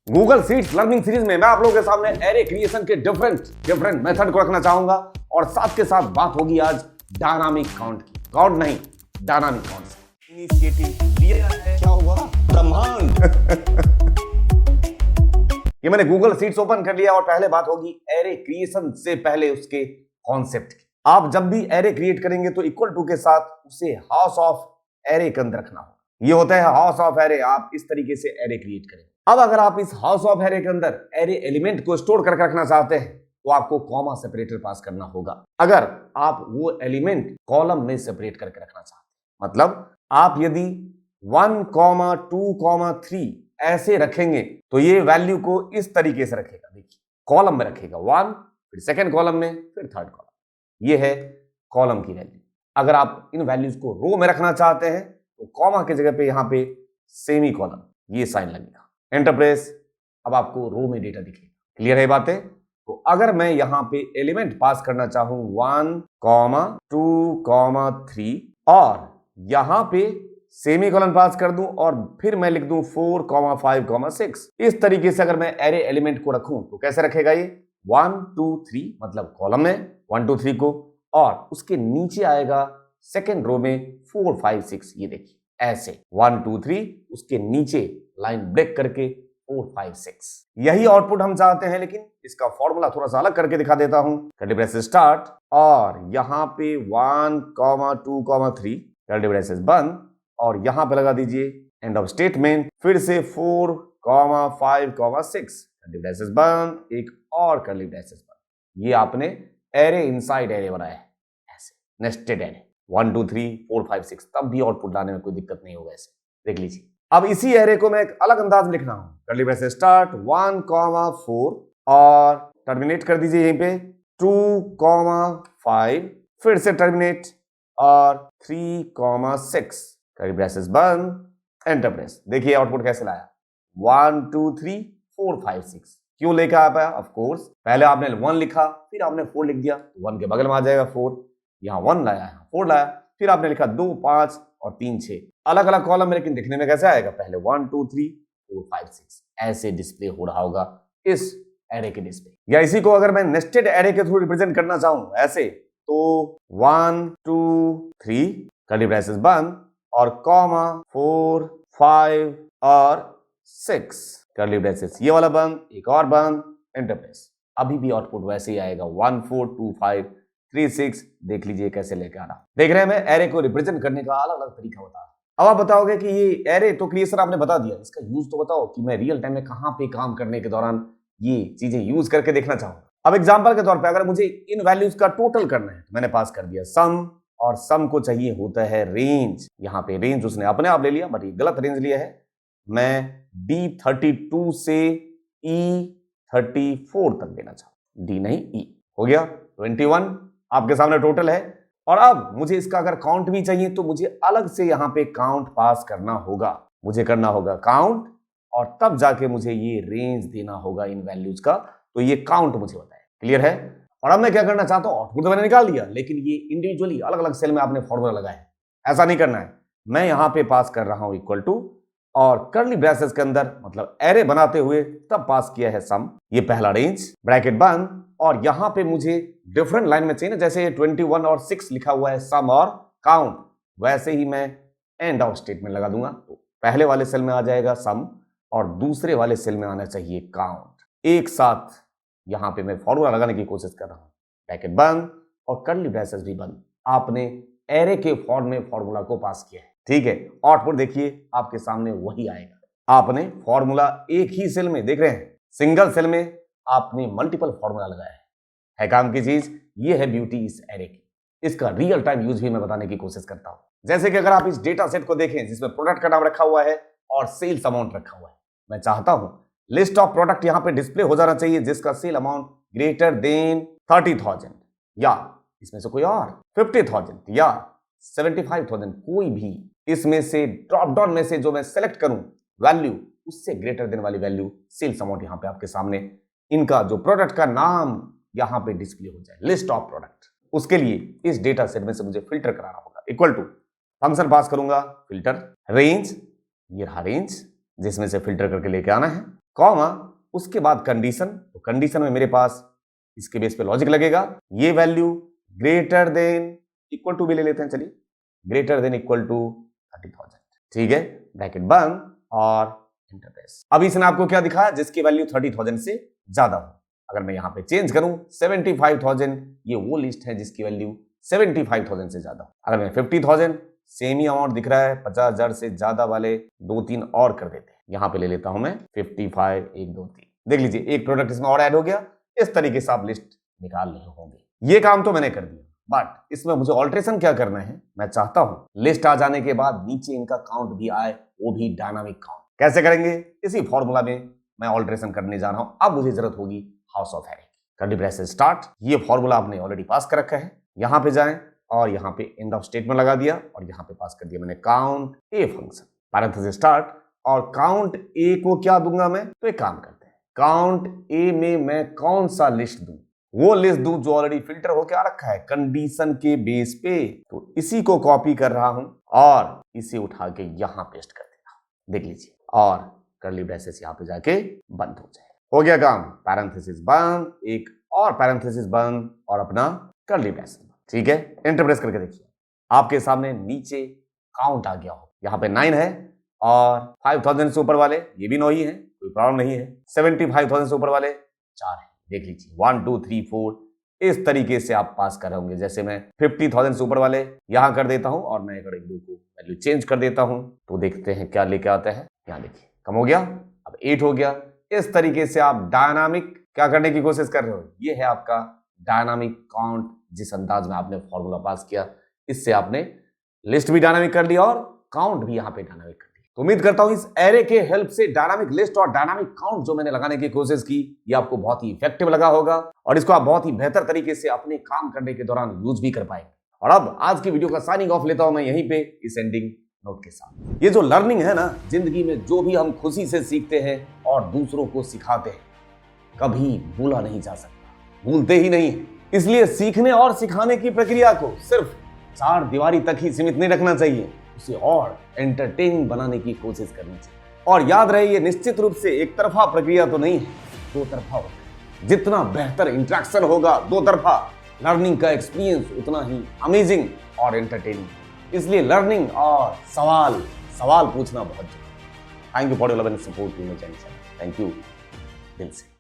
Google sheets learning series में मैं आप लोगों के सामने एरे क्रिएशन के डिफरेंट मेथड को रखना चाहूंगा और साथ के साथ बात होगी आज डायनामिक काउंट की। काउंट नहीं, डायनामिक काउंट से इनिशिएटिव लिया है। क्या हुआ? ब्रह्मांड। ये मैंने गूगल शीट्स ओपन कर लिया और पहले बात होगी एरे क्रिएशन से पहले उसके कॉन्सेप्ट की। आप जब भी एरे क्रिएट करेंगे तो इक्वल टू के साथ उसे हाउस ऑफ एरे के अंदर रखना होगा। ये होता है हाउस ऑफ एरे। आप इस तरीके से एरे क्रिएट करेंगे। अब अगर आप इस हाउस ऑफ एरे के अंदर एरे एलिमेंट को स्टोर करके रखना चाहते हैं तो आपको कॉमा सेपरेटर पास करना होगा। अगर आप वो एलिमेंट कॉलम में सेपरेट करके रखना चाहते हैं, मतलब आप यदि 1, 2, 3 ऐसे रखेंगे तो ये वैल्यू को इस तरीके से रखेगा। देखिए, कॉलम में रखेगा 1, फिर सेकेंड कॉलम में, फिर थर्ड कॉलम। ये है कॉलम की वैल्यू। अगर आप इन वैल्यूज को रो में रखना चाहते हैं तो कॉमा की जगह पे यहां पे सेमी कॉलम, ये साइन लगेगा। Enter press. अब आपको रो में डेटा दिखेगा। क्लियर है बातें? तो अगर मैं यहां पे एलिमेंट पास करना चाहूं 1, 2, 3 और यहां पे सेमी कॉलन पास कर दूं और फिर मैं लिख दूं 4, 5, 6, इस तरीके से अगर मैं एरे एलिमेंट को रखूं तो कैसे रखेगा ये 1, 2, 3, मतलब कॉलम में 1, 2, 3 को, और उसके नीचे आएगा सेकेंड रो में 4, 5, 6। ये देखिए ऐसे 1, 2, 3, उसके नीचे लाइन ब्रेक करके 4, 5, 6। यही आउटपुट हम चाहते हैं, लेकिन इसका फॉर्मूला थोड़ा सा अलग करके दिखा देता हूं। कर्ली ब्रेसेस स्टार्ट और यहां पे 1, 2, 3 कर्ली ब्रेसेस बंद और यहां पे लगा दीजिए एंड ऑफ स्टेटमेंट। फिर से 4, 5, 6 कर्ली ब्रेसेस बंद, एक और कर्ली ब्रेसेस बंद। ये आपने एरे इनसाइड एरे बनाया है, ऐसे नेस्टेड एरे 1, 2, 3, 4, 5, 6। तब भी आउटपुट लाने में कोई दिक्कत नहीं होगा। ऐसे देख लीजिए। अब इसी एरे को मैं एक अलग अंदाज में लिख रहा हूं। कर्ली ब्रेसेस स्टार्ट 1, 4 और टर्मिनेट कर दीजिए यहीं पे 2, 5, फिर से टर्मिनेट और 3, 6 कर्ली ब्रेसेस बंद, एंटर प्रेस। देखिए आउटपुट कैसे लाया 1, 2, 3, 4, 5, 6। क्यों लेकर आ पाया? ऑफ कोर्स पहले आपने 1 लिखा, फिर आपने 4 लिख दिया, 1 के बगल में आ जाएगा 4, यहां 1 लाया, 4 लाया, फिर आपने लिखा 2, 5 और 3, 6। अलग अलग कॉलम में, लेकिन दिखने में कैसे आएगा? पहले 1, 2, 3, 4, 5, 6 ऐसे डिस्प्ले हो रहा होगा इस एरे के डिस्प्ले। या इसी को अगर मैं नेस्टेड एरे के थ्रू रिप्रेजेंट करना चाहूं ऐसे, तो 1, 2, 3 कर्ली ब्रेसेस बंद और 4, 5 और 6 कर्ली ब्रेसेस ये वाला बंद, एक और बंद, एंटर प्रेस। अभी भी आउटपुट वैसे ही आएगा 1, 4, 2, 5, 3, 6। देख लीजिए कैसे लेके आ रहा। देख रहे हैं मैं एरे को रिप्रेजेंट करने का अलग अलग तरीका बता रहा हूं। अब आप बताओगे कि ये एरे तो क्रिएशन आपने बता दिया, इसका यूज तो बताओ कि मैं रियल टाइम में कहां पे काम करने के दौरान ये चीजें यूज करके देखना चाहूंगा। अब एग्जांपल के तौर पे अगर मुझे इन वैल्यूज का टोटल करना है तो मैंने पास कर दिया सम, और सम को चाहिए होता है रेंज। यहां पे रेंज उसने अपने आप ले लिया, बट ये गलत रेंज लिया है। मैं D32 से E34 तक देना चाहूं, D नहीं E। हो गया 21 आपके सामने टोटल है। और अब मुझे इसका अगर काउंट भी चाहिए तो मुझे अलग से यहां पे काउंट पास करना होगा। मुझे करना होगा काउंट और तब जाके मुझे ये रेंज देना होगा इन वैल्यूज का। तो ये काउंट मुझे बताए। क्लियर है? और अब मैं क्या करना चाहता हूं, आउटपुट तो मैंने निकाल दिया, लेकिन ये इंडिविजुअली अलग अलग सेल में आपने फॉर्मूला लगाया है। ऐसा नहीं करना है। मैं यहां पे पास कर रहा हूं इक्वल टू, और कर्ली ब्रेसेस के अंदर मतलब एरे बनाते हुए तब पास किया है सम। ये पहला रेंज ब्रैकेट बंद, और यहां पे मुझे डिफरेंट लाइन में चाहिए ना, जैसे 21 और 6 लिखा हुआ है सम और काउंट, वैसे ही मैं एंड ऑफ स्टेटमेंट लगा दूंगा। तो पहले वाले सेल में आ जाएगा सम और दूसरे वाले सेल में आना चाहिए काउंट। एक साथ यहां पे मैं फॉर्मूला लगाने की कोशिश कर रहा हूं। ब्रैकेट बंद और कर्ली ब्रेसेस भी बंद। आपने एरे के फॉर्म में फॉर्मूला को पास किया है। ठीक है, आउटपुट देखिए आपके सामने वही आएगा। आपने फॉर्मूला एक ही सेल में, देख रहे हैं, सिंगल सेल में आपने मल्टीपल फॉर्मूला लगाया है काम की चीज। ये है ब्यूटी इस एरे की। इसका रियल टाइम यूज भी मैं बताने की कोशिश करता हूं। जैसे कि अगर आप इस डेटा सेट को देखें जिसमें प्रोडक्ट का नाम रखा हुआ है और सेल्स अमाउंट रखा हुआ है, मैं चाहता हूं लिस्ट ऑफ प्रोडक्ट यहां पे डिस्प्ले हो जाना चाहिए जिसका सेल अमाउंट ग्रेटर देन 30,000, या इसमें से कोई और 50,000 या 75,000, कोई भी इसमें से ड्रॉप डाउन में से जो मैं सेलेक्ट करूं वैल्यू, उससे ग्रेटर देन वाली वैल्यू सेल्स अमाउंट यहां पे आपके सामने, इनका जो प्रोडक्ट का नाम यहां पे डिस्प्ले हो जाए, लिस्ट ऑफ प्रोडक्ट। उसके लिए इस डेटा सेट में से मुझे फिल्टर कराना होगा। इक्वल टू फंक्शन पास करूंगा फिल्टर रेंज, ये रहा रेंज जिसमें से फिल्टर करके लेके आना है, कॉमा उसके बाद कंडीशन, तो कंडीशन में मेरे पास इसके बेस पे लॉजिक लगेगा, ये value greater than equal to भी ले लेते हैं, चलिए ग्रेटर देन इक्वल टू 30,000, ठीक है, ब्रैकेट बंद और एंटर प्रेस। अब इसने आपको क्या दिखाया, जिसकी वैल्यू 30,000 से ज्यादा हो। अगर मैं यहां पे चेंज करूं 75,000, ये वो लिस्ट है जिसकी वैल्यू 75,000 से ज्यादा हो। अगर मैं 50,000, सेम ही अमाउंट दिख रहा है, 50,000 से ज्यादा वाले 2-3 और कर देते हैं। यहां पे ले लेता हूं मैं 55, 1, 2, 3, देख लीजिए एक प्रोडक्ट इसमें और ऐड हो गया। इस तरीके से आप लिस्ट निकाल रहे होंगे। ये काम तो मैंने कर दिया, बट इसमें मुझे ऑल्ट्रेशन क्या करना है, मैं चाहता हूं लिस्ट आ जाने के बाद नीचे इनका काउंट भी आए, वो भी डायनामिक काउंट। कैसे करेंगे, इसी फॉर्मूला में मैं ऑल्ट्रेशन करने जा रहा हूं। अब मुझे जरूरत होगी house of array, curly braces start. ये फॉर्मूला आपने ऑलरेडी पास कर रखा है, यहां पे जाएं और यहां पे एंड ऑफ स्टेटमेंट लगा दिया और यहां पे पास कर दिया मैंने count a function, parenthesis start. और काउंट ए को क्या दूंगा मैं, तो एक काम करते हैं, काउंट ए में मैं कौन सा लिस्ट दूं, वो लिस्ट दूं जो ऑलरेडी फिल्टर होके आ रखा है कंडीशन के बेस पे। तो इसी को कॉपी कर रहा हूं और इसे उठा के यहां पेस्ट कर देना, देख लीजिए, और कर्ली ब्रेसेस यहां पे जाके बंद हो जाए। हो गया काम, पैरेंथेसिस बंद, एक और पैरेंथेसिस बंद और अपना कर्ली ब्रेसेस, ठीक है। एंटर प्रेस करके देखिए, आपके सामने नीचे काउंट आ गया हो, यहाँ पे 9 है और 5,000 से ऊपर वाले ये भी 9 ही है, कोई प्रॉब्लम नहीं है। 75,000 से ऊपर वाले 4 है, देख लीजिए 1, 2, 3, 4। इस तरीके से आप पास कर रहे होंगे। जैसे मैं 50,000 से ऊपर वाले यहां कर देता हूं और मैं एक 2 को वैल्यू चेंज कर देता हूं, तो देखते हैं क्या लेके आता है। यहाँ देखिए कम हो गया, अब 8 हो गया। इस तरीके से आप डायनामिक क्या करने की कोशिश कर रहे हो, ये है आपका डायनामिक काउंट। जिस अंदाज में आपने फॉर्मूला पास किया, इससे आपने लिस्ट भी डायनामिक कर लिया और काउंट भी यहाँ पे डायनामिक कर लिया। तो उम्मीद करता हूं इस एरे के हेल्प से डायनामिक लिस्ट और डायनामिक काउंट जो मैंने लगाने की कोशिश की, ये आपको बहुत ही इफेक्टिव लगा होगा और इसको आप बहुत ही बेहतर तरीके से अपने काम करने के दौरान यूज भी कर पाएंगे। और अब आज की वीडियो का साइनिंग ऑफ लेता हूं मैं यहीं पे इस एंडिंग नोट के साथ। ये जो लर्निंग है ना, जिंदगी में जो भी हम खुशी से सीखते हैं और दूसरों को सिखाते हैं, कभी भूला नहीं जा सकता, भूलते ही नहीं है। इसलिए सीखने और सिखाने की प्रक्रिया को सिर्फ 4 दीवारी तक ही सीमित नहीं रखना चाहिए, उसे और एंटरटेनिंग बनाने की कोशिश करनी चाहिए। और याद रहे, ये निश्चित रूप से एक तरफा प्रक्रिया तो नहीं है, 2 तरफा होता है। जितना बेहतर इंटरेक्शन होगा 2 तरफा, लर्निंग का एक्सपीरियंस उतना ही अमेजिंग और एंटरटेनिंग। इसलिए लर्निंग और सवाल पूछना बहुत जरूरी है। Thank you for your love and support to my channel. Thank you दिल से।